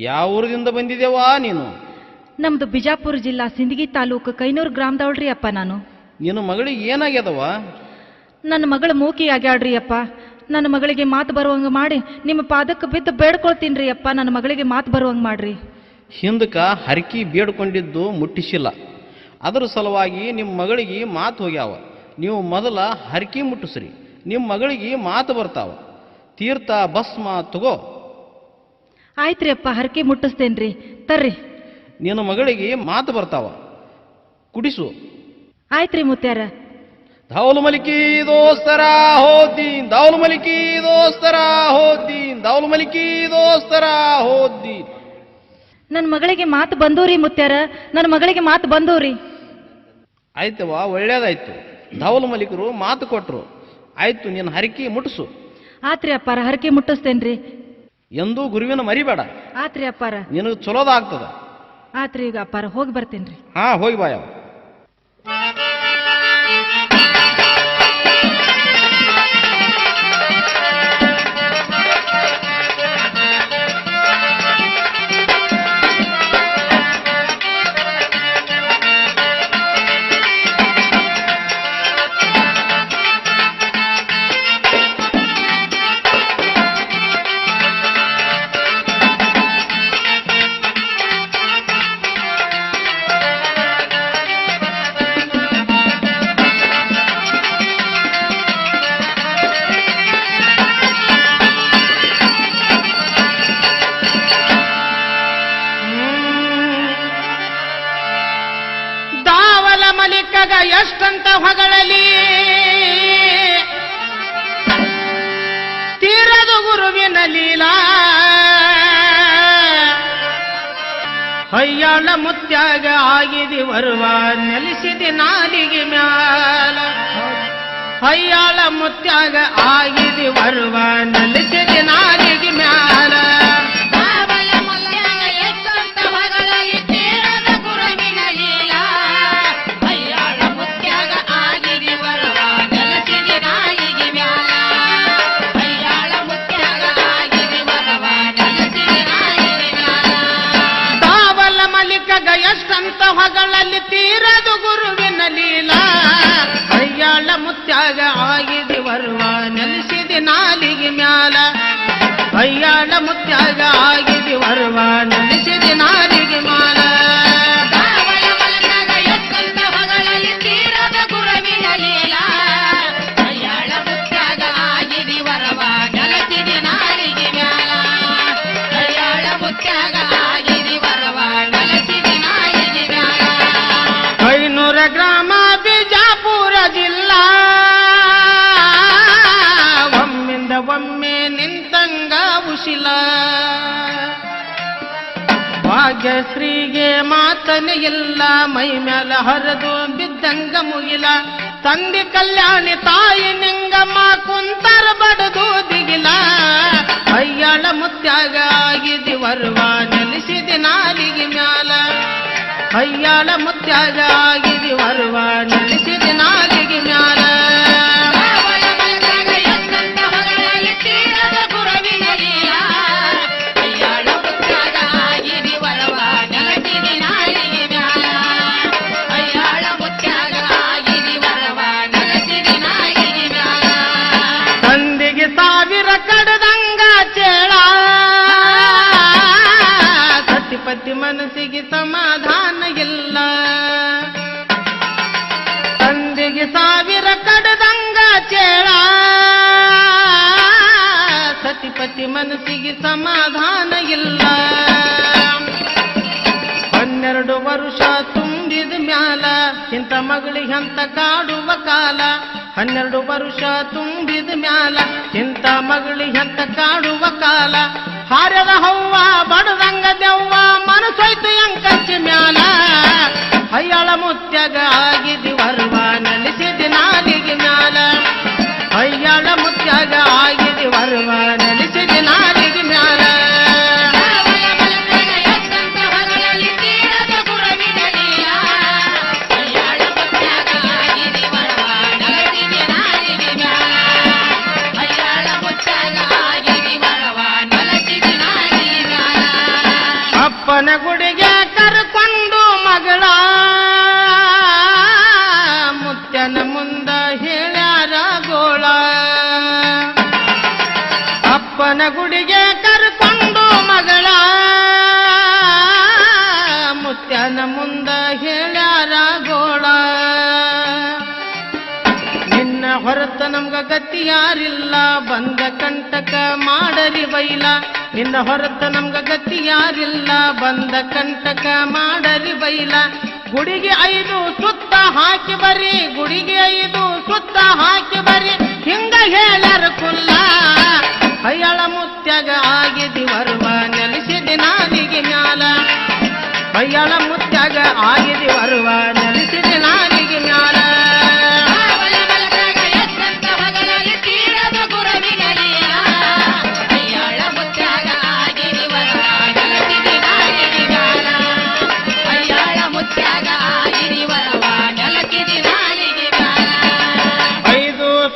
ಯಾವ ಊರಿಂದ ಬಂದಿದ್ದೇವಾ ನೀನು? ನಮ್ದು ಬಿಜಾಪುರ ಜಿಲ್ಲಾ ಸಿಂದಗಿ ತಾಲೂಕು ಕೈನೂರು ಗ್ರಾಮದವಳ್ರಿ ಅಪ್ಪ ನಾನು. ನಿನ್ನ ಮಗಳಿಗೆ ಏನಾಗ್ಯದವ? ನನ್ನ ಮಗಳು ಮೂಕಿ ಆಗ್ಯಾಳ್ರಿ ಅಪ್ಪ. ನನ್ನ ಮಗಳಿಗೆ ಮಾತು ಬರುವಂಗೆ ಮಾಡಿ ನಿಮ್ಮ ಪಾದಕ್ಕೆ ಬಿದ್ದು ಬೇಡ್ಕೊಳ್ತೀನಿ ಅಪ್ಪ. ನನ್ನ ಮಗಳಿಗೆ ಮಾತು ಬರುವಂಗೆ ಮಾಡ್ರಿ. ಹಿಂದಕ್ಕೆ ಹರಕಿ ಬೇಡ್ಕೊಂಡಿದ್ದು ಮುಟ್ಟಿಸಿಲ್ಲ, ಅದರ ಸಲುವಾಗಿ ನಿಮ್ಮ ಮಗಳಿಗೆ ಮಾತು ಹೋಗ್ಯಾವ. ನೀವು ಮೊದಲ ಹರಕಿ ಮುಟ್ಟಿಸ್ರಿ, ನಿಮ್ಮ ಮಗಳಿಗೆ ಮಾತು ಬರ್ತಾವ. ತೀರ್ಥ ಭಸ್ಮ ತಗೋ. ಆಯ್ತ್ರಿ ಅಪ್ಪ, ಹರಕೆ ಮುಟ್ಟಿಸ್ತೇನ್ರಿ. ತರ್ರಿ. ನಿನ್ನ ಮಗಳಿಗೆ ಮಾತು ಬರ್ತಾವ, ಕುಡಿಸು. ಆಯ್ತ್ರಿ ಮುತ್ಯಾರ. ದಾವಲು ಮಲಿಕಿ ದೋಸ್ತರ ಹೋದ್ದೀನ್, ದಾವಲು ಮಲಿಕಿ ದೋಸ್ತರ ಹೋದ್ದೀನ್, ದಾವಲು ಮಲಿಕಿ ದೋಸ್ತರ ಹೋದ್ದೀನ್. ನನ್ನ ಮಗಳಿಗೆ ಮಾತು ಬಂದೂರಿ ಮುತ್ಯಾರ, ನನ್ನ ಮಗಳಿಗೆ ಮಾತು ಬಂದೂರಿ. ಆಯ್ತವ, ಒಳ್ಳೇದಾಯ್ತು. ದಾವಲು ಮಲಿಕರು ಮಾತು ಕೊಟ್ರು. ಆಯ್ತು, ನಿನ್ನ ಹರಕಿ ಮುಟ್ಟಿಸು. ಆತ್ರಿ ಅಪ್ಪಾರ, ಹರಕೆ ಮುಟ್ಟಿಸ್ತೇನ್ರಿ. ಎಂದೂ ಗುರುವಿನ ಮರಿಬೇಡ. ಆತ್ರಿ ಅಪ್ಪಾರ. ನಿನಗೆ ಚಲೋದಾಗ್ತದ. ಆತ್ರಿ ಈಗ ಅಪ್ಪಾರ, ಹೋಗಿ ಬರ್ತೇನ್ರಿ. ಹಾ, ಹೋಗಿ ಬಾಯವ. ಮಲಿಕಗ ಎಷ್ಟಂತ ಹೊಗಳಲಿ, ತೀರದು ಗುರುವಿನ ಲೀಲಾ. ಹಯ್ಯಾಳ ಮುತ್ಯಾಗ ಆಗಿದಿ ಬರುವ ನೆಲೆಸಿದಿ ನಾಲಿಗೆ ಮ್ಯಾಲ. ಹಯ್ಯಾಳ ಮುತ್ಯಾಗ ಆಗಿದಿ ಬರುವ ನೆಲೆಸಿದಿ ನಾಲಿಗೆ ಮ್ಯಾಲ. ಎಷ್ಟಂತ ಹೊಗಳಲ್ಲಿ ತೀರದು ಗುರುವಿನ ಲೀಲಾ. ಹಯ್ಯಾಳ ಮುತ್ಯಾಗ ಆಗಿದಿ ಬರುವ ನೆಲೆಸಿದಿ ನಾಲಿಗೆ ಮ್ಯಾಲ. ಹಯ್ಯಾಳ ಮುತ್ಯಾಗ ಆಗಿದಿ ಬರುವ ನೆಲೆಸಿದಿ ನಾಲಿಗೆ ಮ್ಯಾಲ. ಗ್ರಾಮ ಬಿಜಾಪುರ ಜಿಲ್ಲಾ, ಒಮ್ಮಿಂದ ಒಮ್ಮೆ ನಿಂತಂಗ ಉಶಿಲ. ಭಾಗ್ಯಶ್ರೀಗೆ ಮಾತನೆ ಇಲ್ಲ, ಮೈ ಮ್ಯಾಲ ಹರಿದು ಬಿದ್ದಂಗ ಮುಗಿಲ. ತಂದೆ ಕಲ್ಯಾಣಿ ತಾಯಿ ನಿಂಗಮ್ಮ ಕುಂತರ ಬಡದು ದಿಗಿಲ. ಹಯ್ಯಾಳ ಮುತ್ಯಾಗ ಆಗಿದಿ ಬರುವ ನೆಲೆಸಿದಿ ನಾಲಿಗೆ ಮ್ಯಾಲ. ಹಯ್ಯಾಳ ಮುತ್ಯಾಗ ಆಗಿದಿ ಬರುವ ನೆಲೆಸಿದಿ ನಾಲಿಗೆ ಮ್ಯಾಲ. ತಂದೆಗೆ ಸಾವಿರ ಕಡದಂಗ ಚೇಳ, ಸತಿಪತಿ ಮನಸ್ಸಿಗೆ ಸಮಾಧಾನ ಇಲ್ಲ. ತಂದೆಗೆ ಸಾವಿರ ಕಡದಂಗ ಚೇಳ, ಸತಿಪತಿ ಮನಸ್ಸಿಗೆ ಸಮಾಧಾನ ಇಲ್ಲ. 12 ವರ್ಷ ತುಂಬಿದ ಮ್ಯಾಲ ಇಂಥ ಮಗಳಿಗೆ ಅಂತ ಕಾಡುವ ಕಾಲ. 12 ವರ್ಷ ತುಂಬಿದ ಮ್ಯಾಲ ಇಂಥ ಮಗಳಿಗೆ ಅಂತ ಕಾಡುವ ಕಾಲ. ಹಾರದ ಹವ್ವ ಬಡದಂಗ ದೆವ್ವ ಮನಸೋಯ್ತು ಅಂಕಚ್ಚಿ ಮ್ಯಾಲ. ಹಯ್ಯಾಳ ಮುತ್ಯಾಗ ಆಗಿದಿ ಬರುವ ನೆಲೆಸಿದಿ ನಾಲಿಗೆ ಮ್ಯಾಲ. ಹಯ್ಯಾಳ ಮುತ್ಯಾಗ ಆಗಿದಿ ಬರುವ ನೆಲೆಸಿದಿ ನಾಲಿಗೆ ಮ್ಯಾಲ. ಗುಡಿಗೆ ಕರ್ಕೊಂಡು ಮಗಳ ಮುತ್ಯನ ಮುಂದ ಹೇಳ್ಯಾರ ಗೋಳ ನಿನ್ನ ಹೊರತ ನಮ್ಗ ಗತಿ ಯಾರಿಲ್ಲ ಬಂದ ಕಂಟಕ ಮಾಡರಿ ಬೈಲ ನಿನ್ನ ಹೊರತ ನಮ್ಗ ಗತಿ ಯಾರಿಲ್ಲ ಬಂದ ಕಂಟಕ ಮಾಡರಿ ಬೈಲ ಗುಡಿಗೆ 5 ಸುತ್ತ ಹಾಕಿ ಬರಿ ಗುಡಿಗೆ 5 ಸುತ್ತ ಹಾಕಿ ಬರಿ ಹಿಂಗ ಹೇಳ್ಯಾರ ಕುಲ್ಲ ಹಯ್ಯಾಳ ಮುತ್ಯಾಗ ಆಗಿದಿ ವರ್ವ ನೆಲೆಸಿದಿ ನಾಲಿಗೆ ಮ್ಯಾಲ ಹಯ್ಯಾಳ ಮುತ್ಯಾಗ ಆಗಿದಿ ವರ್ವ ನೆಲೆಸಿದಿ ನಾಲಿಗೆ ಮ್ಯಾಲ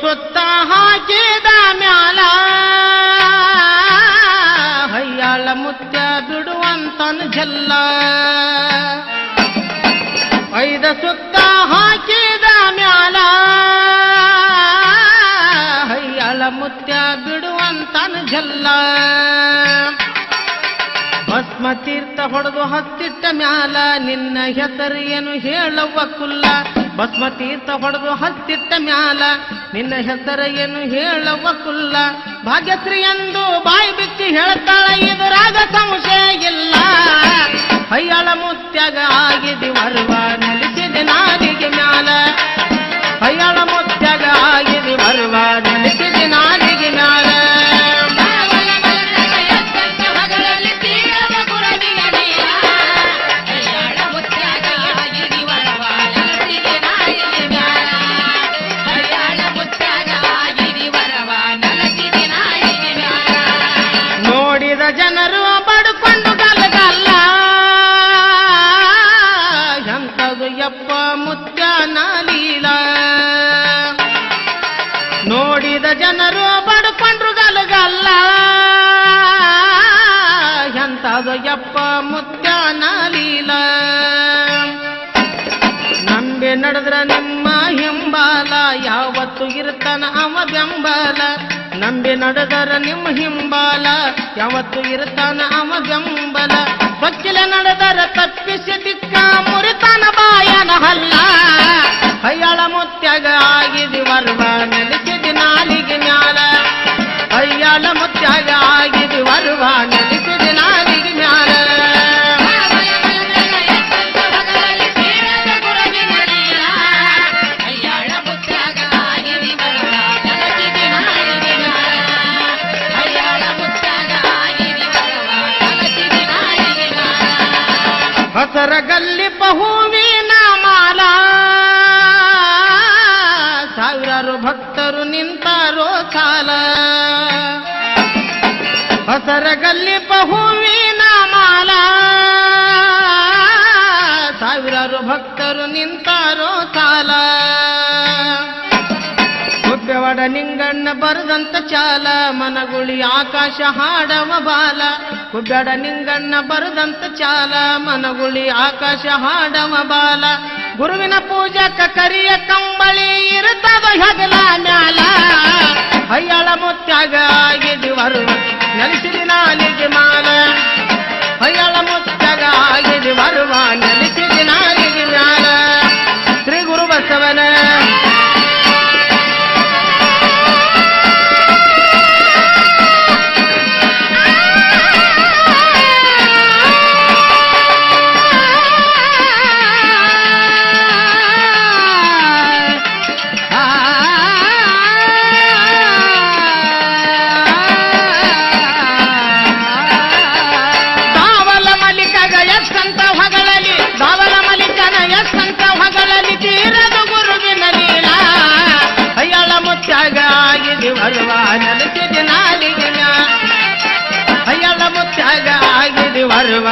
ಸುತ್ತ ಹಾಕಿದ ಮ್ಯಾಲ ಹಯ್ಯಾಳ ಮುತ್ಯ ಬಿಡುವಂತನ ಜಲ್ಲ 5 ಸುತ್ತ ಹಾಕಿದ ಮ್ಯಾಲ ಹಯ್ಯಾಳ ಮುತ್ಯ ಬಿಡುವಂತನ ಜಲ್ಲ ಭಸ್ಮ ತೀರ್ಥ ಹೊಡೆದು ಹತ್ತಿಟ್ಟ ಮ್ಯಾಲ ನಿನ್ನ ಹೆಸರು ಏನು ಹೇಳವ್ವ ಕುಲ್ಲ ಭಸ್ಮ ತೀರ್ಥ ಹೊಡೆದು ಹತ್ತಿಟ್ಟ ಮ್ಯಾಲ ನಿನ್ನ ಹೆಸರು ಏನು ಹೇಳವ್ವ ಕುಲ್ಲ ಭಾಗ್ಯಶ್ರೀ ಎಂದು ಬಾಯಿ ಬಿಚ್ಚಿ ಹೇಳ್ತಾಳ ಇದರಾಗ ಸಂಶಯ ಇಲ್ಲ ಹಯ್ಯಾಳ ಮುತ್ಯಾಗ ಆಗಿದಿ ವರ್ವ ನೆಲೆಸಿದಿ ನಾಲಿಗೆ ಮ್ಯಾಲ ಹಯ್ಯಾಳ ಮುತ್ಯಾಗ ಆಗಿದಿ ವರ್ವ ನೆಲೆಸಿದಿ ನಾಲಿಗೆ ಮ್ಯಾಲ ಜನರು ಬಡ್ಕೊಂಡು ಗಲಗಲ್ಲ ಎಂತದು ಯಪ್ಪ ಮುತ್ಯನ ಲೀಲ ನೋಡಿದ ಜನರು ಬಡ್ಕೊಂಡ್ರು ಗಲಗಲ್ಲ ಎಂತದು ಯಪ್ಪ ಮುತ್ಯನ ಲೀಲ ನಂಬಿ ನಡೆದ್ರ ನಿಮ್ಮ ಹಿಂಬಾಲ ಯಾವತ್ತು ಇರ್ತಾನ ಅವ ಬೆಂಬಲ ನಂಬಿ ನಡೆದರ ನಿಮ್ಮ ಹಿಂಬಾಲ ಯಾವತ್ತು ಇರ್ತಾನ ಅವ ಬೆಂಬಲ ಬಕ್ಕಿಲ ನಡೆದರ ತಪ್ಪಿಸಿ ದಿಕ್ಕ ಮುರಿತಾನ ಬಾಯನ ಹಲ್ಲ ಹಯ್ಯಾಳ ಮುತ್ಯಾಗ ಆಗಿದಿ ವರ್ವ ನೆಲೆಸಿದಿ ನಾಲಿಗೆ ಮ್ಯಾಲ ಹಯ್ಯಾಳ ಮುತ್ಯಾಗ ಆಗಿದಿ ವರ್ವ ನೆಲೆಸಿದಿ ನಾಲಿಗೆ ಮ್ಯಾಲ ಹಸರಗಲ್ಲಿ ಬಹುವಿನ ಮಾಲ ಸಾವಿರಾರು ಭಕ್ತರು ನಿಂತಾರೋ ಸಾಲ ಹಸರಗಲ್ಲಿ ಬಹುವಿನ ಮಾಲ ಸಾವಿರಾರು ಭಕ್ತರು ನಿಂತಾರೋ ಸಾಲ ಹುಬ್ಬೆವಾಡ ನಿಂಗಣ್ಣ ಬರದಂತ ಚಾಲ ಮನಗುಳಿ ಆಕಾಶ ಹಾಡವ ಬಾಲ ಹುಬ್ಬೆವಾಡ ನಿಂಗಣ್ಣ ಬರದಂತ ಚಾಲ ಮನಗುಳಿ ಆಕಾಶ ಹಾಡವ ಬಾಲ ಗುರುವಿನ ಪೂಜಕ ಕರಿಯ ಕಂಬಳಿ ಇರುತ್ತದ ಹಗಲ ಮ್ಯಾಲ ಹಯ್ಯಾಳ ಮುತ್ಯಾಗ ಆಗಿದಿ ವರ್ವ ನೆಲೆಸಿದಿ ನಾಲಿಗೆ ಮಾಲ ಹಯ್ಯಾಳ ಮುತ್ಯಾಗ ಆಗಿದಿ ವರ್ವ ನೆಲೆಸಿದಿ ನಾಲಿಗೆ ಮ್ಯಾಲ ಶ್ರೀ ಗುರು ಬಸವನ ವರ್ವ ನೆಲೆಸಿದಿ ನಾಲಿಗೆ ಮ್ಯಾಲ ಹಯ್ಯಾಳ ಮುತ್ಯಾಗ ಆಗಿದಿ ವರ್ವ